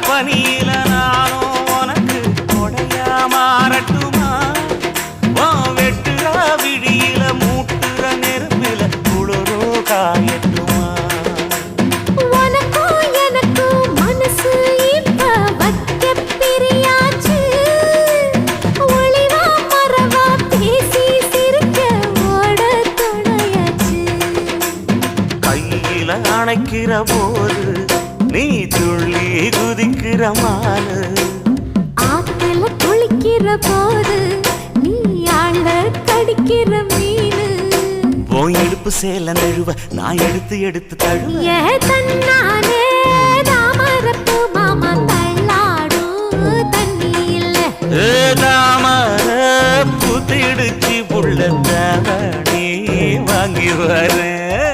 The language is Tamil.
பனியில நானும் உனக்கு கொடையா மாறட்டுமா வெட்டுற விடியில மூட்டுற நெருப்பில குளிரோ காயட்டுமா உனக்கும் எனக்கும் மனசு இப்ப வைக்க பிரியாச்சு ஒளிவா மறவா பேசி சிரிக்க ஓட துணையாச்சு கையில அணைக்கிற போது நீ துள்ளி குதிக்கிற மானு ஆத்துல குளிக்கிற போது நீ ஆள கடிக்கிற மீனு போய் இடுப்பு சேல நழுவ நான் எடுத்து எடுத்து தழுவ ஏ தன்னானே தாமரப்பு மாமா தள்ளாடும் தண்ணி இல்ல தாமர புத்திடுச்சு புள்ள தாவணி வாங்கி வரேன்